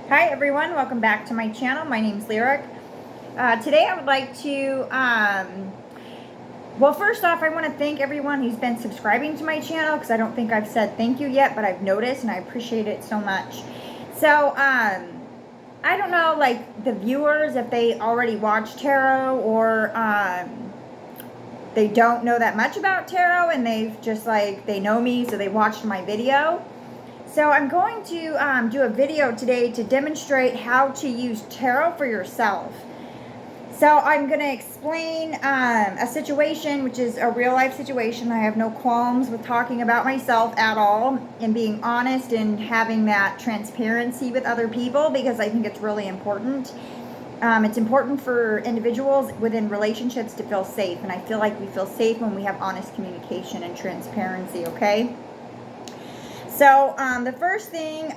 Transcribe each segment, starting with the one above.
Hi everyone, welcome back to my channel. My name's Lyric. Today I would like to, well, first off, I want to thank everyone who's been subscribing to my channel, because I don't think I've said thank you yet, but I've noticed and I appreciate it so much. So, I don't know, like, the viewers, if they already watch tarot, or they don't know that much about tarot and they've just, like, they know me, so they watched my video. So I'm going to do a video today to demonstrate how to use tarot for yourself. So I'm going to explain a situation, which is a real life situation. I have no qualms with talking about myself at all and being honest and having that transparency with other people, because I think it's really important. It's important for individuals within relationships to feel safe, and I feel like we feel safe when we have honest communication and transparency, okay? So the first thing,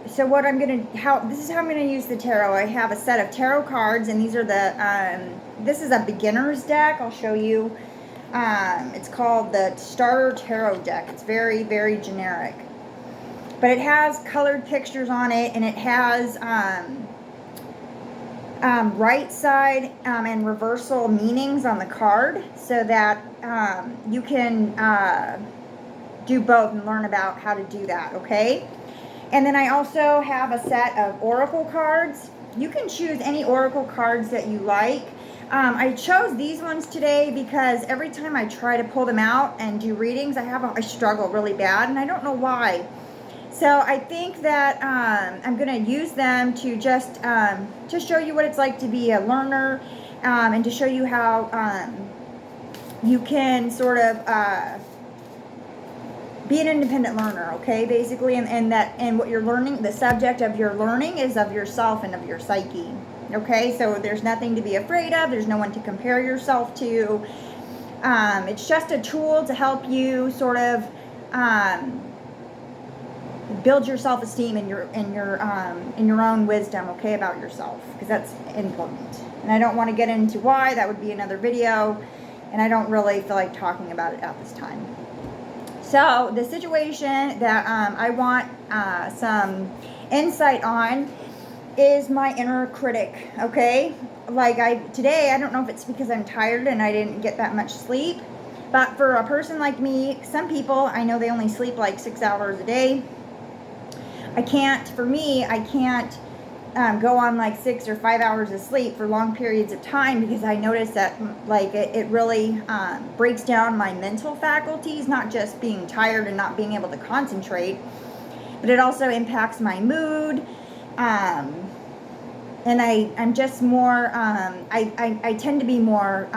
so what I'm gonna, this is how I'm gonna use the tarot. I have a set of tarot cards, and these are the, this is a beginner's deck. I'll show you. It's called the Starter Tarot Deck. It's very, very generic, but it has colored pictures on it, and it has right side and reversal meanings on the card, so that you can do both and learn about how to do that, okay? And then I also have a set of oracle cards. You can choose any oracle cards that you like. I chose these ones today because every time I try to pull them out and do readings, I struggle really bad, and I don't know why. So I think that I'm going to use them to just to show you what it's like to be a learner, and to show you how you can sort of be an independent learner, okay, basically, and what you're learning, the subject of your learning is of yourself and of your psyche, okay? So there's nothing to be afraid of. There's no one to compare yourself to. It's just a tool to help you sort of build your self-esteem and your own wisdom, okay, about yourself, because that's important. And I don't want to get into why. That would be another video, and I don't really feel like talking about it at this time. So the situation that I want some insight on is my inner critic, okay? Like today, I don't know if it's because I'm tired and I didn't get that much sleep, but for a person like me, some people, I know they only sleep like 6 hours a day. I can't go on like 6 or 5 hours of sleep for long periods of time, because I notice that like it really breaks down my mental faculties, not just being tired and not being able to concentrate, but it also impacts my mood. And I'm just more, I tend to be more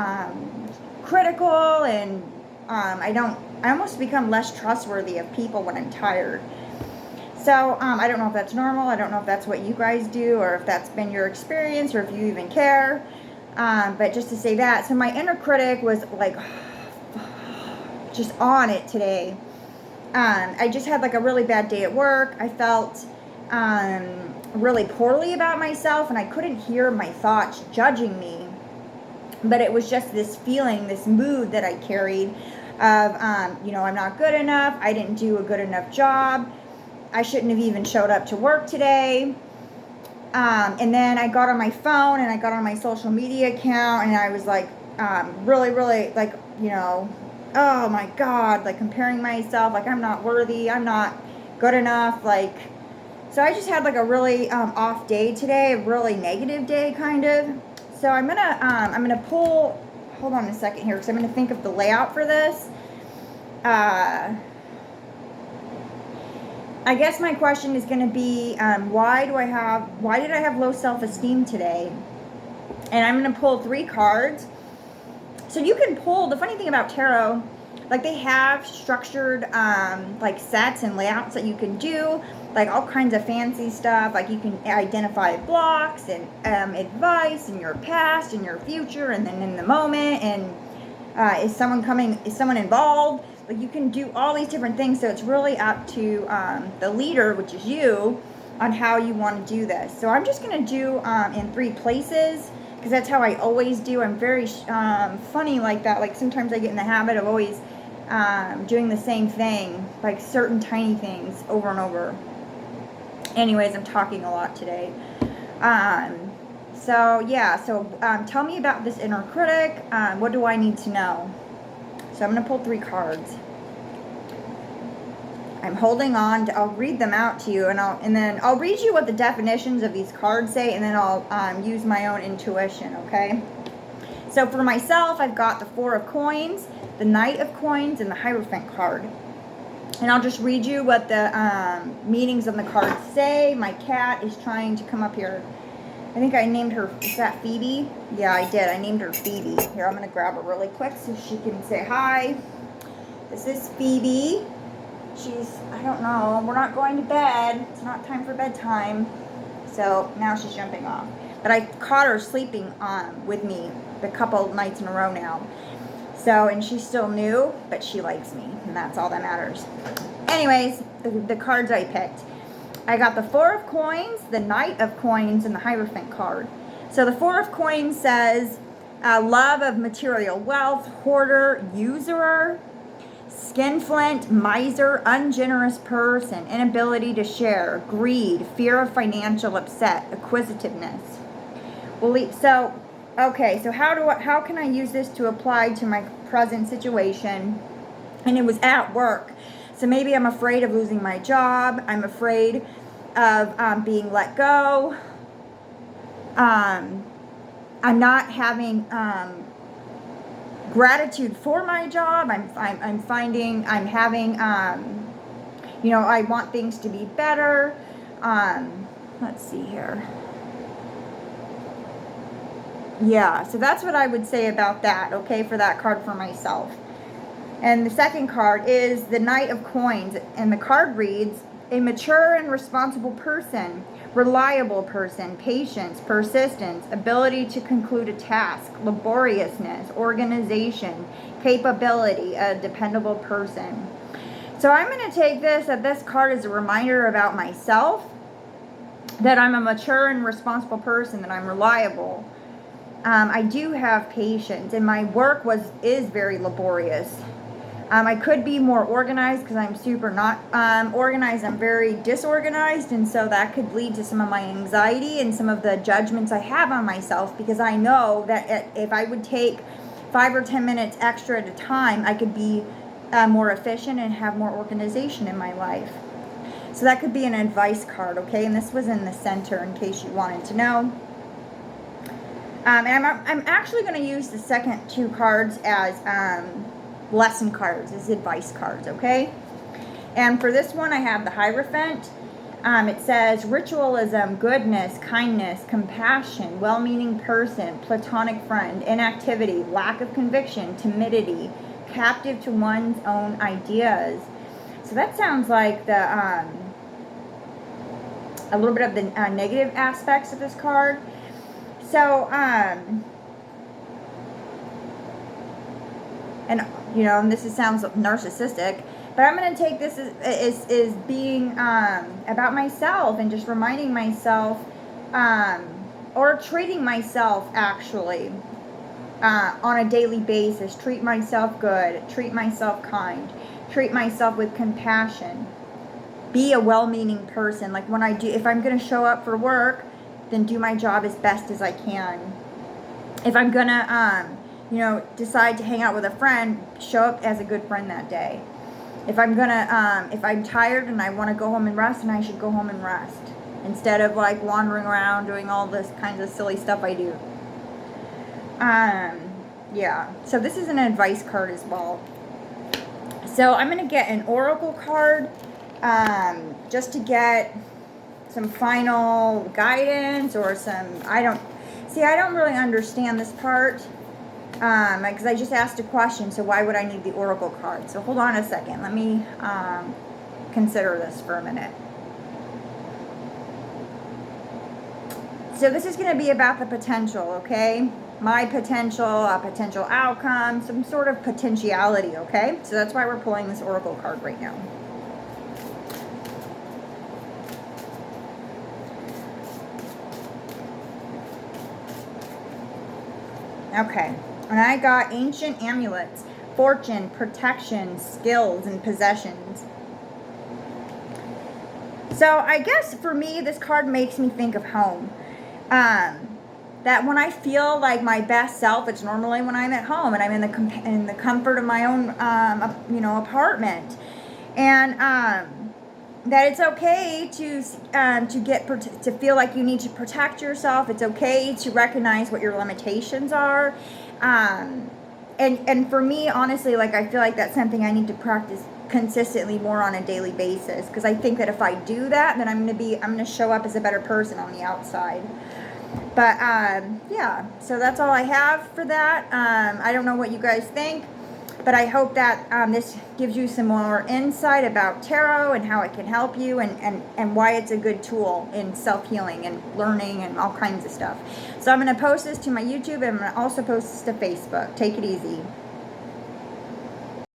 critical, and I almost become less trustworthy of people when I'm tired. So, I don't know if that's normal. I don't know if that's what you guys do, or if that's been your experience, or if you even care. But just to say that, so my inner critic was like just on it today. I just had like a really bad day at work. I felt really poorly about myself, and I couldn't hear my thoughts judging me. But it was just this feeling, this mood that I carried of, you know, I'm not good enough. I didn't do a good enough job. I shouldn't have even showed up to work today. And then I got on my phone and I got on my social media account, and I was like, really, really, like, you know, oh my God, like comparing myself, like I'm not worthy, I'm not good enough, like, so I just had like a really off day today, a really negative day, kind of. So I'm gonna pull, hold on a second here, because I'm gonna think of the layout for this. I guess my question is going to be, why did I have low self-esteem today? And I'm going to pull 3 cards. So you can pull, the funny thing about tarot, like they have structured, like sets and layouts that you can do, like all kinds of fancy stuff. Like you can identify blocks and advice in your past and your future, and then in the moment, and is someone involved? Like you can do all these different things, so it's really up to the leader, which is you, on how you want to do this. So I'm just going to do in 3 places, because that's how I always do. I'm very funny like that. Like sometimes I get in the habit of always doing the same thing, like certain tiny things over and over. Anyways, I'm talking a lot today. So yeah, tell me about this inner critic. What do I need to know? So I'm going to pull 3 cards. I'm holding on to, I'll read them out to you, and then I'll read you what the definitions of these cards say, and then I'll use my own intuition, okay? So for myself, I've got the 4 of Coins, the Knight of Coins, and the Hierophant card. And I'll just read you what the meanings of the cards say. My cat is trying to come up here. I think I named her, is that Phoebe? Yeah, I did. I named her Phoebe. Here, I'm going to grab her really quick so she can say hi. This is Phoebe. She's, I don't know, we're not going to bed. It's not time for bedtime. So now she's jumping off. But I caught her sleeping with me a couple nights in a row now. So, and she's still new, but she likes me, and that's all that matters. Anyways, the cards I picked. I got the 4 of Coins, the Knight of Coins, and the Hierophant card. So the 4 of Coins says, love of material wealth, hoarder, usurer, skinflint, miser, ungenerous person, inability to share, greed, fear of financial upset, acquisitiveness. So, okay, so how can I use this to apply to my present situation? And it was at work. So maybe I'm afraid of losing my job. I'm afraid of being let go. I'm not having gratitude for my job. I'm finding I'm having you know, I want things to be better. Let's see here. Yeah, so that's what I would say about that, okay, for that card for myself. And the second card is the Knight of Coins, and the card reads, a mature and responsible person, reliable person, patience, persistence, ability to conclude a task, laboriousness, organization, capability, a dependable person. So I'm going to take that this card is a reminder about myself, that I'm a mature and responsible person, that I'm reliable. I do have patience, and my work is very laborious. I could be more organized because I'm super not organized. I'm very disorganized, and so that could lead to some of my anxiety and some of the judgments I have on myself, because I know that if I would take 5 or 10 minutes extra at a time, I could be more efficient and have more organization in my life. So that could be an advice card, okay? And this was in the center in case you wanted to know. And I'm actually going to use the second 2 cards as lesson cards, as advice cards, okay? And for this one, I have the Hierophant. It says ritualism, goodness, kindness, compassion, well-meaning person, platonic friend, inactivity, lack of conviction, timidity, captive to one's own ideas. So that sounds like the a little bit of the negative aspects of this card. So, and you know, and sounds narcissistic, but I'm going to take this as being about myself, and just reminding myself, or treating myself actually on a daily basis. Treat myself good, treat myself kind, treat myself with compassion. Be a well-meaning person. Like if I'm going to show up for work, then do my job as best as I can. If I'm gonna, you know, decide to hang out with a friend, show up as a good friend that day. If I'm tired and I want to go home and rest, then I should go home and rest, instead of like wandering around doing all this kinds of silly stuff I do. Yeah. So this is an advice card as well. So I'm gonna get an oracle card, just to get some final guidance, or I don't really understand this part, because I just asked a question, so why would I need the oracle card? So hold on a second, let me consider this for a minute. So this is going to be about the potential, okay? My potential, a potential outcome, some sort of potentiality, okay? So that's why we're pulling this oracle card right now. Okay, and I got ancient amulets, fortune, protection, skills, and possessions. So I guess for me, this card makes me think of home. That when I feel like my best self, it's normally when I'm at home and I'm in the comfort of my own, apartment, and that it's okay to feel like you need to protect yourself. It's okay to recognize what your limitations are, and for me, honestly, like I feel like that's something I need to practice consistently more on a daily basis, because I think that if I do that, then I'm gonna show up as a better person on the outside. But yeah, so that's all I have for that. I don't know what you guys think, but I hope that this gives you some more insight about tarot and how it can help you, and why it's a good tool in self-healing and learning and all kinds of stuff. So I'm going to post this to my YouTube, and I'm going to also post this to Facebook. Take it easy.